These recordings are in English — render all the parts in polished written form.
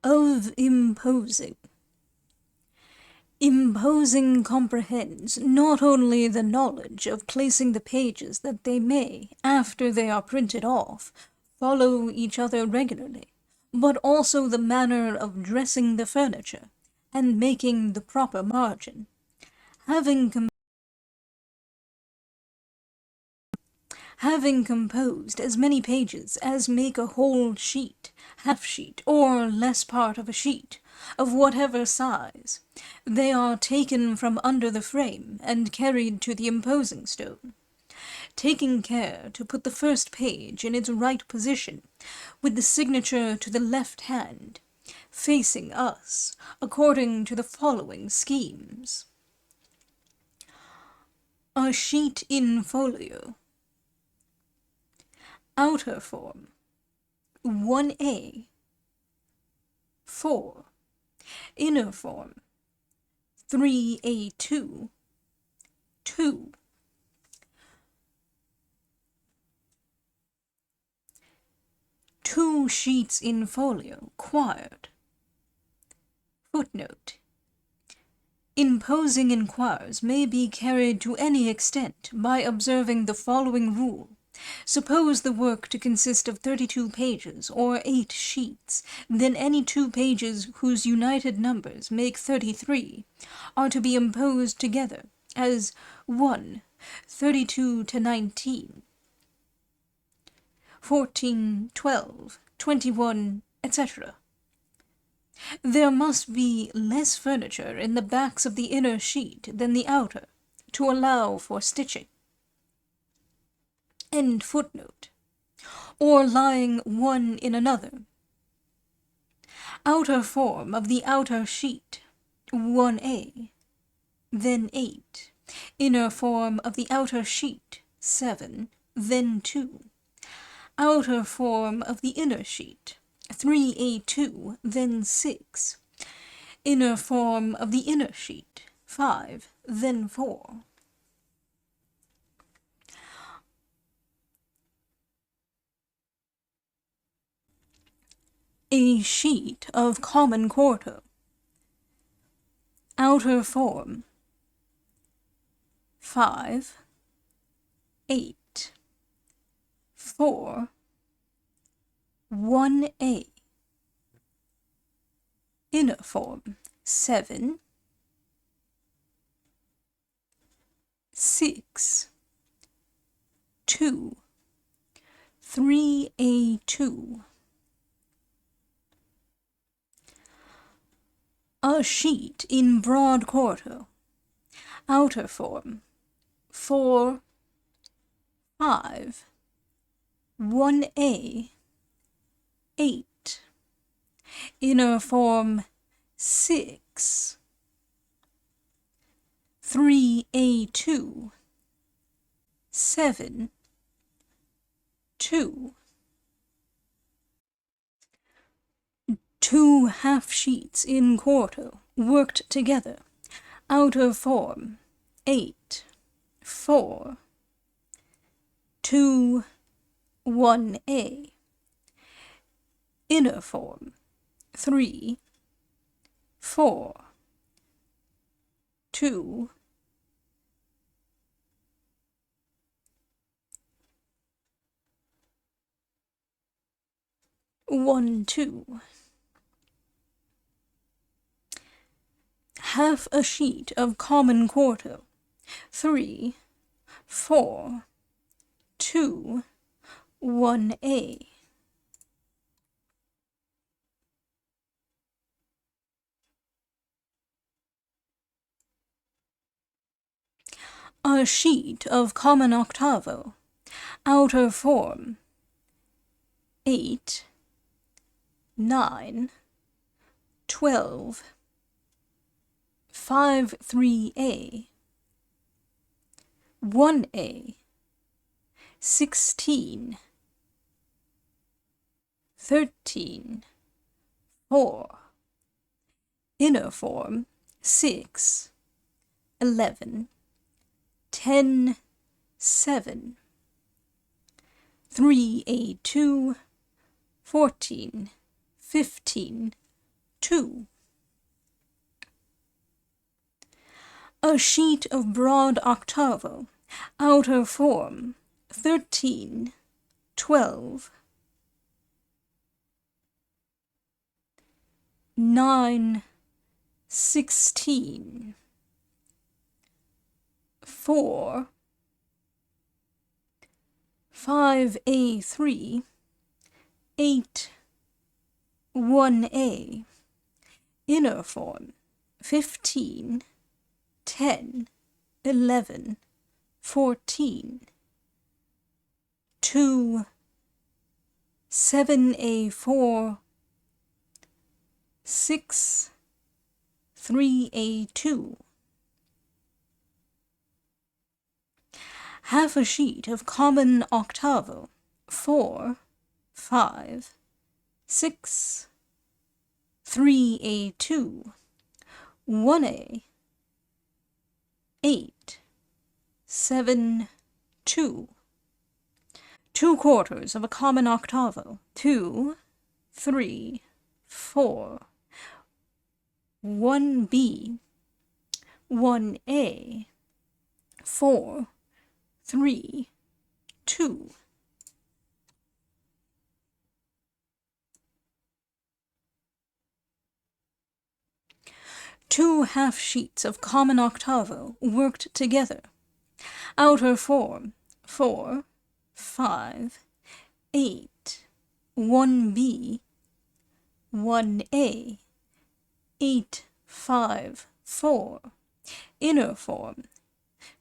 Of imposing. Imposing comprehends not only the knowledge of placing the pages that they may, after they are printed off, follow each other regularly, but also the manner of dressing the furniture, and making the proper margin. Having composed as many pages as make a whole sheet, half sheet, or less part of a sheet, of whatever size, they are taken from under the frame and carried to the imposing stone, taking care to put the first page in its right position, with the signature to the left hand, facing us, according to the following schemes. A sheet in folio. Outer form 1A 4. Inner form 3A2 2. Two sheets in folio quired. Footnote. Imposing in quires may be carried to any extent by observing the following rule. Suppose the work to consist of 32 pages or 8 sheets, then any 2 pages whose united numbers make 33 are to be imposed together as 1, 32 to 19, 14, 12, 21, etc. There must be less furniture in the backs of the inner sheet than the outer, to allow for stitching. End footnote. Or lying one in another. Outer form of the outer sheet, 1A, then 8. Inner form of the outer sheet, 7, then 2. Outer form of the inner sheet, 3A2, then 6. Inner form of the inner sheet, 5, then 4. A sheet of common quarto. Outer form 5, 8, 4, 1A. Inner form 7, 6, 2, 3A2. A sheet in broad quarto. Outer form 4, 5, 1A, 8. Inner form 6, 3A2, 7, 2. 2 half sheets in quarto, worked together. Outer form 8, 4, 2, 1A. Inner form 3, 4, 2, 1, 2. Half a sheet of common quarto, 3, 4, 2, 1A. A sheet of common octavo. Outer form 8, 9, 12, 5, 3A, 1A, 16, 13, 4. Inner form 6, 11, 10, 7. 3A2, 14, 15, 2. A sheet of broad octavo, outer form, 13, 12. 9, 16. 4. 5A3, 8, 1A. Inner form, 15, 10, 11, 14. 2, 7A4, 6, 3A2. Half a sheet of common octavo, 4, 5, 6, 3A2, 1A, 8, 7, 2. 2 quarters of a common octavo, 2, 3, 4. 1B, 1A, 4, 3, 2. 2 half sheets of common octavo worked together. Outer form, 4, 5, 8, 1B, 1A, 8, 5, 4. Inner form,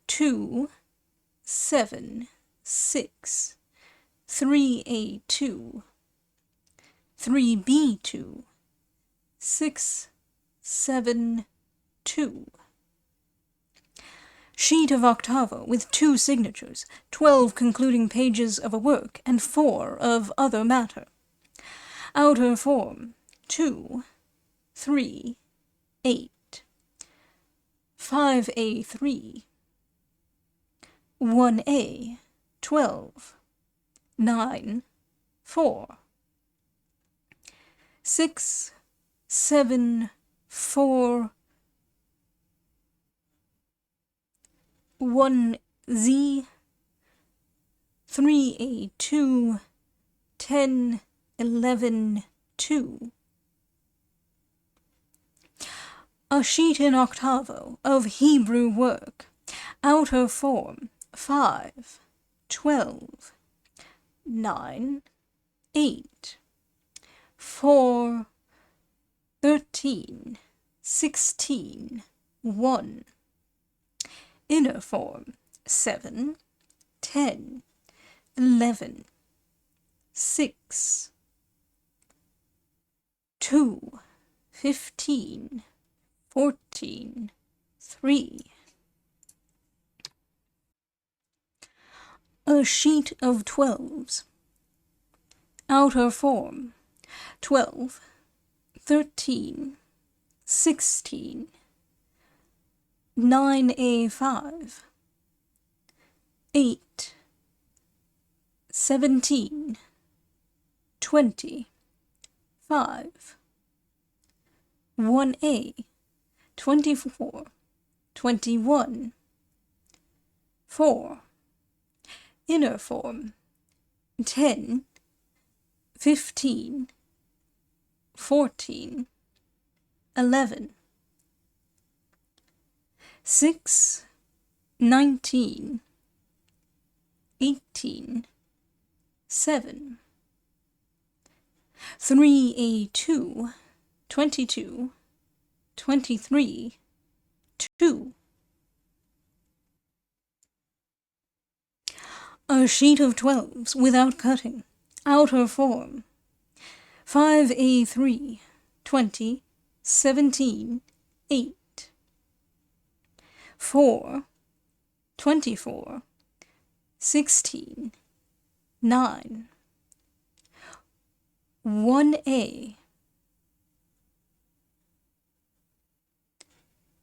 2, 7, 6, 3A2, 3B2, 6, 7, 2. Sheet of octavo with 2 signatures, 12 concluding pages of a work, and 4 of other matter. Outer form, 2, 3, 8, 5A3, 1A, 12, 9, 4, 6, 7, 4, 1Z, 3A2, 10, 11, 2. A sheet in octavo of Hebrew work. Outer form, 5, 12, 9, 8, 4, 13, 16, 1. Inner form, 7, 10, 11, 6, 2, 15, 14, 3. A sheet of 12s. Outer form, 12, 13, 16, 9A5, 8, 17, 20, 5, 1A, 24, 21, 4. Inner form, 10, 15, 14, 11, 6, 19, 18, 7, 3A2, 22, 23, 2. A sheet of 12s without cutting. Outer form, 5A3, 20, 17, 8, 4, 24, 16, 9, 1A,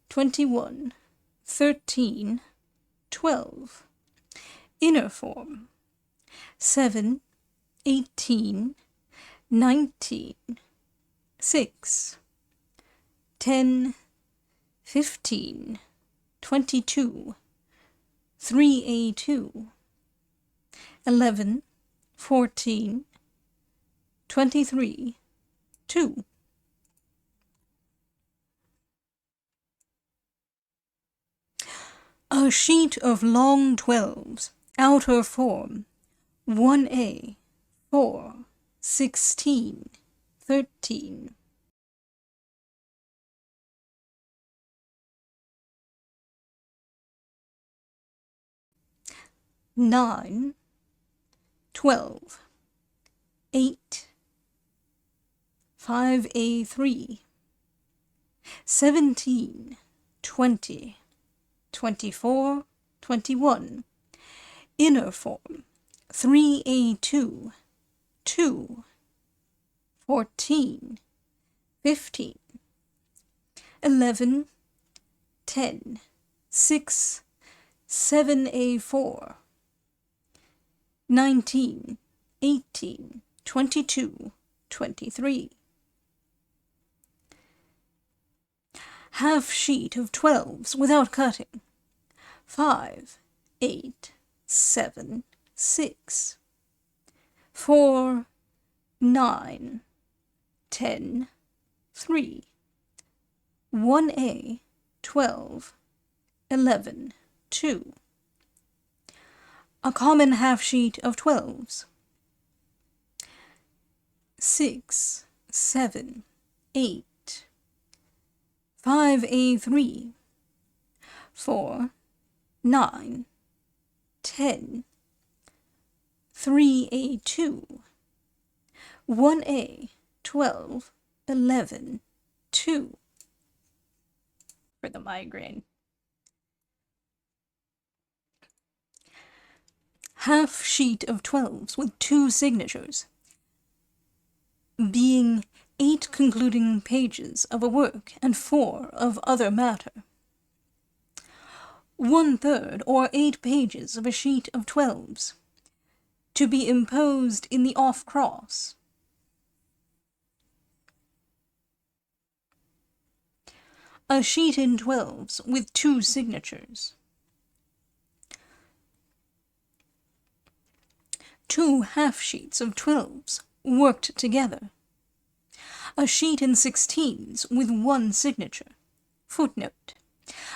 21, 13, 12. Inner form, 7, 18, 19, 6, 10, 15, 22, 3A2, 11, 14, 23, 2. A sheet of long 12s, outer form, 1A, 4, 16, 13. 9, 12, 8, 5A3, 17, 20, 24, 21, inner form, 3A2, 2, 14, 15, 11, 10, 6, 7A4, 19, 18, 22, 23. Half sheet of 12s without cutting. 5, 8, 7, 6. 4, 9, 10, 3. 1A, 12, 11, 2. A common half sheet of 12s. 6, 7, 8. 5A3, 4, 9, 10. 3A2, 1A, 12, 11, 2. For the migraine. Half sheet of 12s with 2 signatures, being 8 concluding pages of a work and 4 of other matter. 1/3 or 8 pages of a sheet of 12s, to be imposed in the off cross. A sheet in 12s with 2 signatures. 2 half sheets of 12s worked together. A sheet in 16s with 1 signature. Footnote: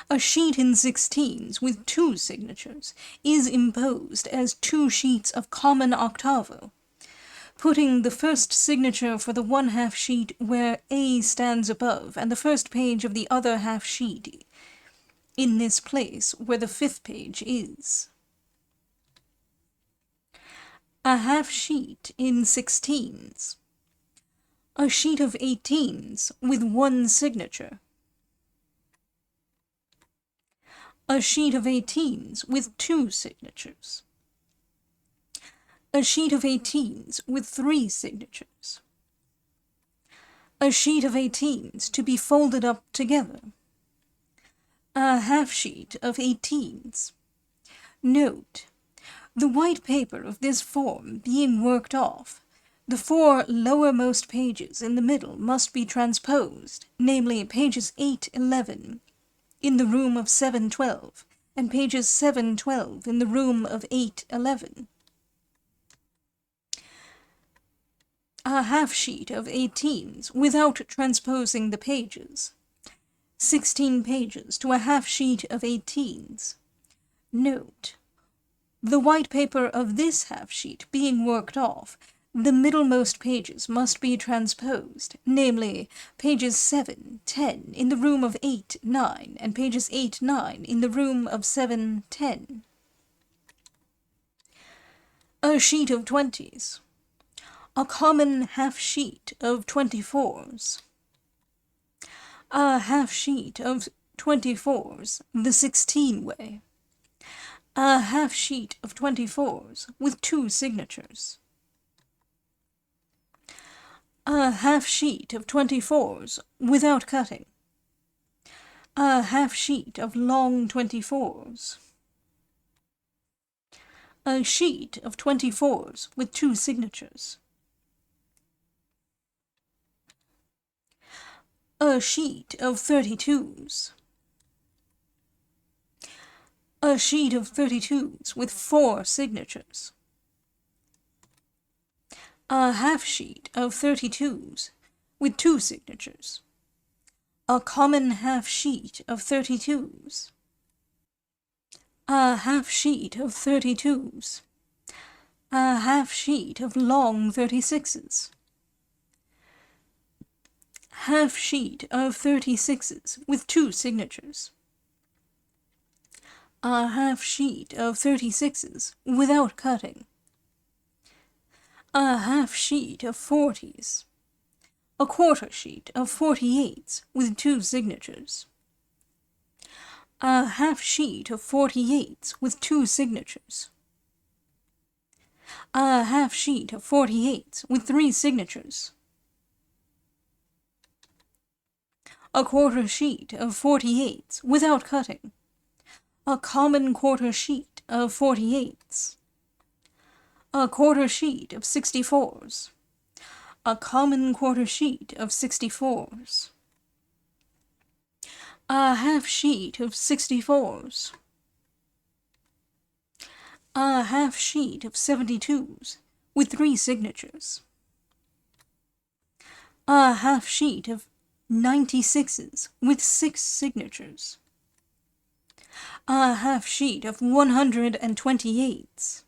a sheet in 16s with 2 signatures is imposed as 2 sheets of common octavo, putting the first signature for the 1 half sheet where A stands above, and the first page of the other half sheet in this place where the 5th page is. A half sheet in 16s. A sheet of 18s with 1 signature. A sheet of 18s with 2 signatures. A sheet of 18s with 3 signatures. A sheet of 18s to be folded up together. A half sheet of 18s. Note: the white paper of this form being worked off, the 4 lowermost pages in the middle must be transposed, namely pages 8, 11 in the room of 7, 12, and pages 7, 12 in the room of 8, 11. A half sheet of 18s without transposing the pages. 16 pages to a half sheet of 18s. Note: the white paper of this half sheet being worked off, the middlemost pages must be transposed, namely pages 7, 10 in the room of 8, 9, and pages 8, 9 in the room of 7, 10. A sheet of 20s. A common half sheet of 24s. A half sheet of 24s the 16 way. A half sheet of 24s with 2 signatures. A half sheet of 24s without cutting. A half sheet of long 24s. A sheet of 24s with 2 signatures. A A sheet of 32s. A sheet of 32s with 4 signatures. A half sheet of 32s with 2 signatures. A common half sheet of 32s. A half sheet of 32s. A half sheet of long 36s. Half sheet of 36s with 2 signatures. A half sheet of 36s without cutting. A half sheet of 40s. A quarter sheet of 48s with 2 signatures. A half sheet of 48s with 2 signatures. A half sheet of 48s with 3 signatures. A quarter sheet of 48s without cutting. A common quarter sheet of 48s. A quarter sheet of 64s. A common quarter sheet of 64s. A half sheet of 64s. A half sheet of 72s with 3 signatures. A half sheet of 96s with 6 signatures. A half sheet of 128s.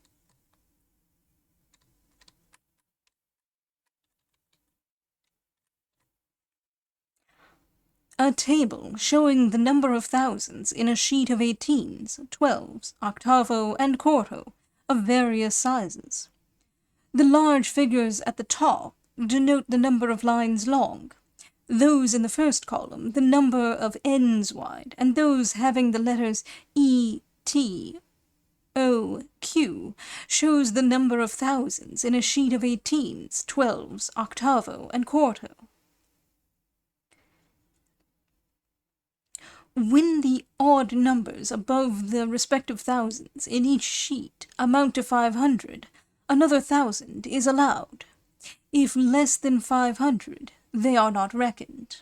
A table showing the number of thousands in a sheet of 18s, 12s, octavo, and quarto of various sizes. The large figures at the top denote the number of lines long, those in the first column the number of ends wide, and those having the letters E, T, O, Q shows the number of thousands in a sheet of 18s, 12s, octavo, and quarto. When the odd numbers above the respective thousands in each sheet amount to 500, another 1,000 is allowed. If less than 500, they are not reckoned.